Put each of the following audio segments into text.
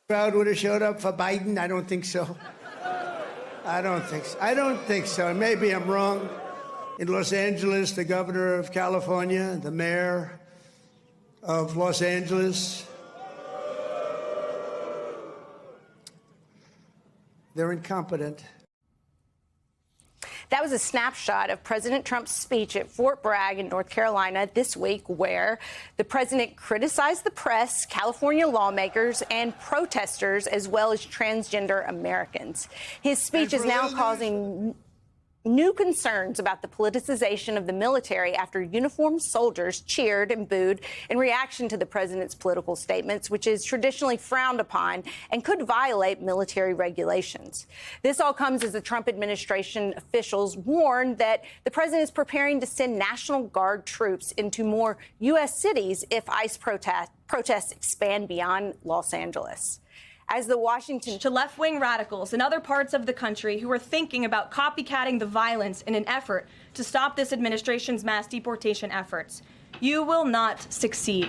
Crowd would have showed up for Biden? I don't think so. I don't think so. Maybe I'm wrong. In Los Angeles, the governor of California, the mayor of Los Angeles, they're incompetent. That was a snapshot of President Trump's speech at Fort Bragg in North Carolina this week, where the president criticized the press, California lawmakers, and protesters, as well as transgender Americans. His speech is now causing new concerns about the politicization of the military after uniformed soldiers cheered and booed in reaction to the president's political statements, which is traditionally frowned upon and could violate military regulations. This all comes as the Trump administration officials warned that the president is preparing to send National Guard troops into more U.S. cities if ICE protests expand beyond Los Angeles. As the Washington to left-wing radicals in other parts of the country who are thinking about copycatting the violence in an effort to stop this administration's mass deportation efforts. You will not succeed.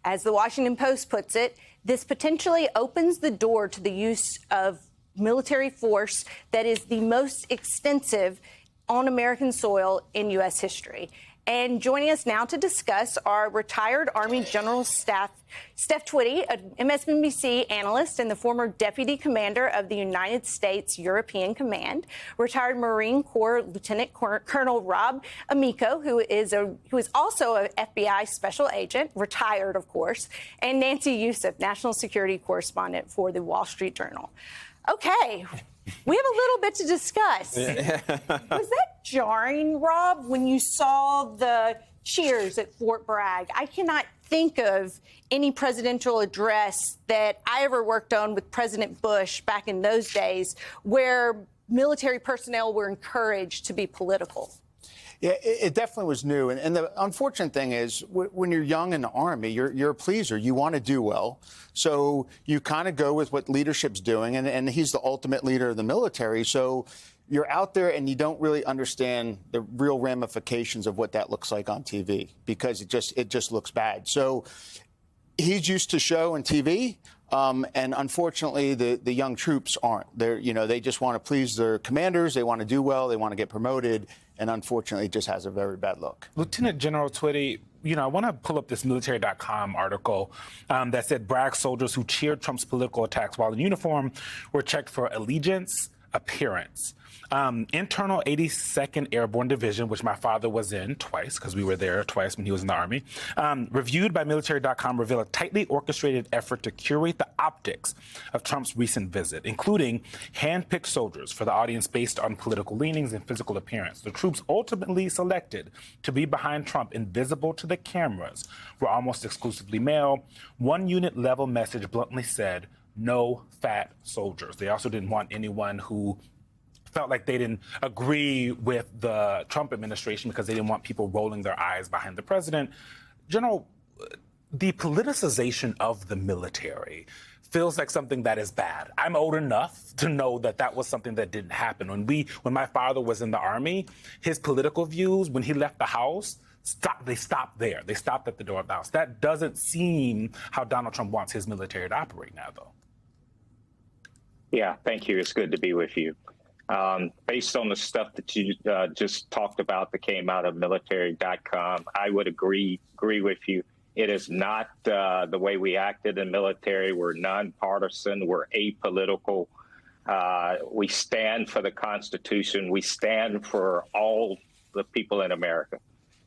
As the Washington Post puts it, this potentially opens the door to the use of military force that is the most extensive on American soil in U.S. history. And joining us now to discuss are retired Army General Steph Twitty, an MSNBC analyst and the former deputy commander of the United States European Command, retired Marine Corps Lieutenant Colonel Rob Amico, who is also an FBI special agent, retired, of course, and Nancy Youssef, national security correspondent for the Wall Street Journal. Okay. We have a little bit to discuss. Was that jarring, Rob, when you saw the cheers at Fort Bragg? I cannot think of any presidential address that I ever worked on with President Bush back in those days where military personnel were encouraged to be political. Yeah, it definitely was new. And the unfortunate thing is when you're young in the Army, you're a pleaser. You want to do well. So you kind of go with what leadership's doing. And he's the ultimate leader of the military. So you're out there and you don't really understand the real ramifications of what that looks like on TV because it just looks bad. So he's used to show and TV. And unfortunately, the young troops aren't. They just want to please their commanders. They want to do well. They want to get promoted. And unfortunately, it just has a very bad look. Lieutenant General Twitty, I want to pull up this military.com article that said Bragg soldiers who cheered Trump's political attacks while in uniform were checked for allegiance, appearance. Internal 82nd Airborne Division, which my father was in twice, because we were there twice when he was in the Army, reviewed by military.com, reveal a tightly orchestrated effort to curate the optics of Trump's recent visit, including hand-picked soldiers for the audience based on political leanings and physical appearance. The troops ultimately selected to be behind Trump, invisible to the cameras, were almost exclusively male. One unit level message bluntly said, "No fat soldiers." They also didn't want anyone who felt like they didn't agree with the Trump administration because they didn't want people rolling their eyes behind the president. General, the politicization of the military feels like something that is bad. I'm old enough to know that that was something that didn't happen. When my father was in the Army, his political views, when he left the house, they stopped there. They stopped at the door of the house. That doesn't seem how Donald Trump wants his military to operate now, though. Yeah, thank you. It's good to be with you. Based on the stuff that you just talked about that came out of military.com, I would agree with you. It is not the way we acted in the military. We're nonpartisan. We're apolitical. We stand for the Constitution. We stand for all the people in America.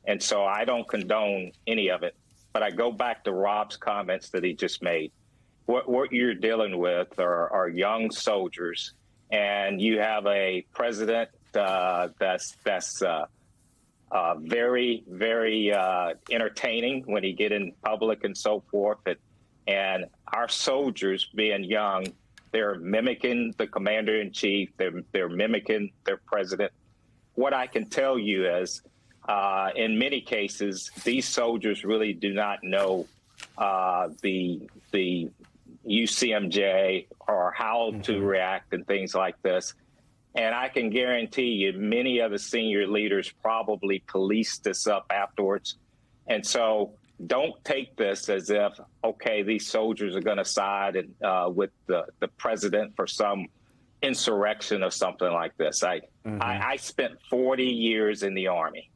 And so I don't condone any of it. But I go back to Rob's comments that he just made. What you're dealing with are young soldiers. And you have a president that's very, very entertaining when he get in public and so forth. And our soldiers, being young, they're mimicking the commander-in-chief. They're mimicking their president. What I can tell you is, in many cases, these soldiers really do not know the UCMJ or how to react and things like this. And I can guarantee you many of the senior leaders probably policed this up afterwards. And so don't take this as if, okay, these soldiers are going to side with the president for some insurrection or something like this. I spent 40 years in the Army.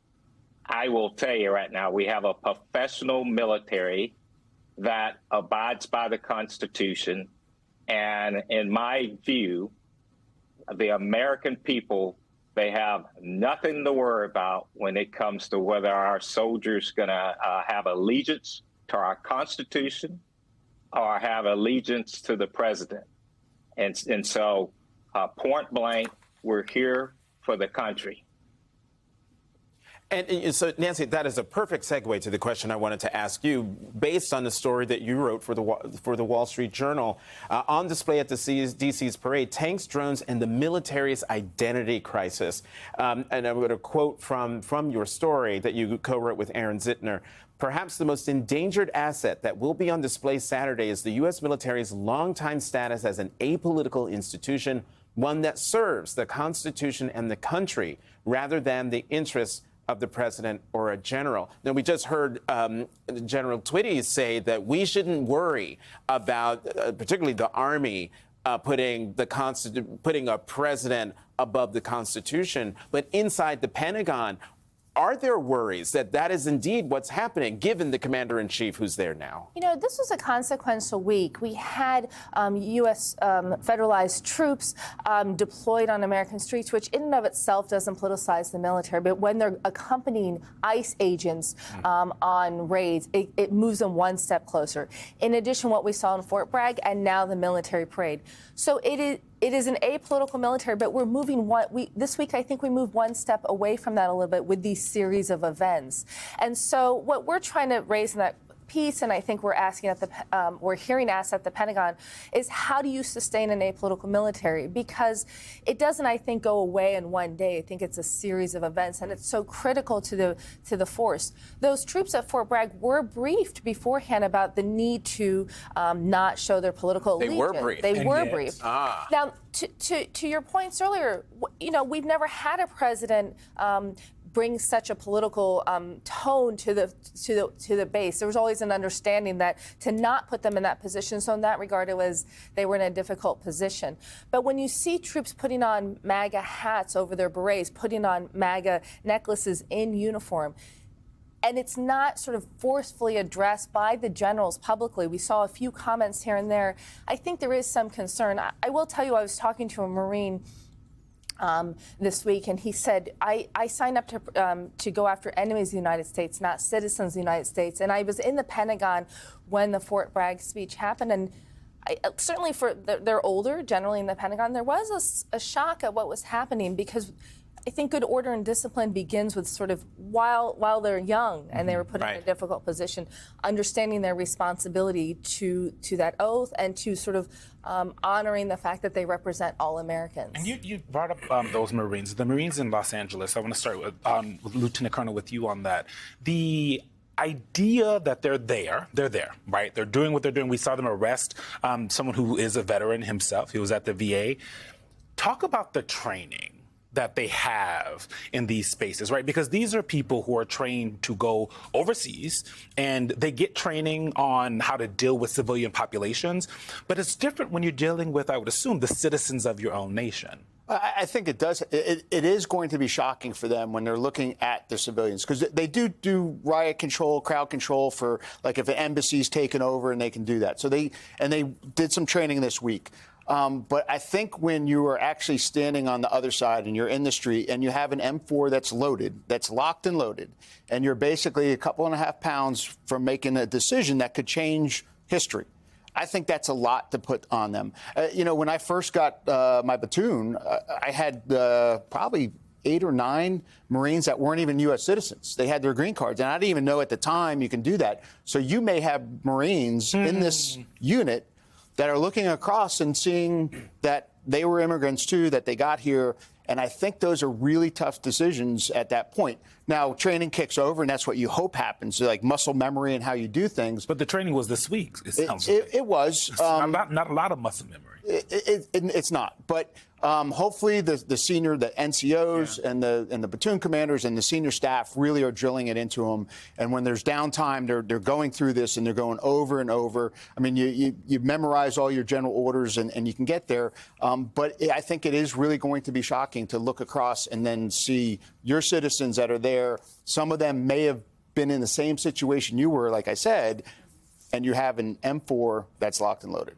I will tell you right now, we have a professional military that abides by the Constitution. And in my view, the American people, they have nothing to worry about when it comes to whether our soldiers going to have allegiance to our Constitution or have allegiance to the president. And so, point blank, we're here for the country. And so, Nancy, that is a perfect segue to the question I wanted to ask you, based on the story that you wrote for the Wall Street Journal. On display at the DC's parade, tanks, drones, and the military's identity crisis. And I'm going to quote from your story that you co-wrote with Aaron Zitner. Perhaps the most endangered asset that will be on display Saturday is the U.S. military's longtime status as an apolitical institution, one that serves the Constitution and the country rather than the interests of the president or a general. Now, we just heard General Twitty say that we shouldn't worry about, particularly the Army, putting a president above the Constitution. But inside the Pentagon, are there worries that that is indeed what's happening, given the commander-in-chief who's there now? You know, this was a consequential week. We had U.S. federalized troops deployed on American streets, which in and of itself doesn't politicize the military. But when they're accompanying ICE agents on raids, it moves them one step closer. In addition, what we saw in Fort Bragg and now the military parade. So it is an apolitical military, but we're moving this week, I think we moved one step away from that a little bit with these series of events. And so what we're trying to raise in that piece, and I think we're hearing asked at the Pentagon, is how do you sustain an apolitical military? Because it doesn't, I think, go away in one day. I think it's a series of events, and it's so critical to the force. Those troops at Fort Bragg were briefed beforehand about the need to not show their political allegiance. They were briefed. They were briefed. Now, to your points earlier, you know, we've never had a president bring such a political tone to the base. There was always an understanding that to not put them in that position. So in that regard, they were in a difficult position. But when you see troops putting on MAGA hats over their berets, putting on MAGA necklaces in uniform, and it's not sort of forcefully addressed by the generals publicly. We saw a few comments here and there. I think there is some concern. I will tell you, I was talking to a Marine this week, and he said, I signed up to go after enemies of the United States, not citizens of the United States. And I was in the Pentagon when the Fort Bragg speech happened, and certainly they're older, generally in the Pentagon, there was a shock at what was happening, because I think good order and discipline begins with sort of while they're young and they were put in a difficult position, understanding their responsibility to that oath and to sort of honoring the fact that they represent all Americans. And you brought up those Marines, the Marines in Los Angeles. I want to start with Lieutenant Colonel with you on that. The idea that they're there, right? They're doing what they're doing. We saw them arrest someone who is a veteran himself. He was at the VA. Talk about the training that they have in these spaces, right? Because these are people who are trained to go overseas, and they get training on how to deal with civilian populations. But it's different when you're dealing with, I would assume, the citizens of your own nation. I think it does. It is going to be shocking for them when they're looking at the civilians, because they do riot control, crowd control for, like, if an embassy's taken over, and they can do that. So they did some training this week. But I think when you are actually standing on the other side and you're in the street and you have an M4 that's loaded, that's locked and loaded, and you're basically a couple and a half pounds from making a decision that could change history, I think that's a lot to put on them. You know, when I first got my platoon, I had probably 8 or 9 Marines that weren't even U.S. citizens. They had their green cards, and I didn't even know at the time you can do that. So you may have Marines in this unit that are looking across and seeing that they were immigrants too, that they got here. And I think those are really tough decisions at that point. Now, training kicks over, and that's what you hope happens, so like muscle memory and how you do things. But the training was this week, it sounds like. It was. Not a lot of muscle memory. It's not. But Hopefully the NCOs and the platoon commanders and the senior staff really are drilling it into them. And when there's downtime, they're going through this and they're going over and over. I mean, you memorize all your general orders and you can get there. But I think it is really going to be shocking to look across and then see your citizens that are there. Some of them may have been in the same situation you were, like I said, and you have an M4 that's locked and loaded.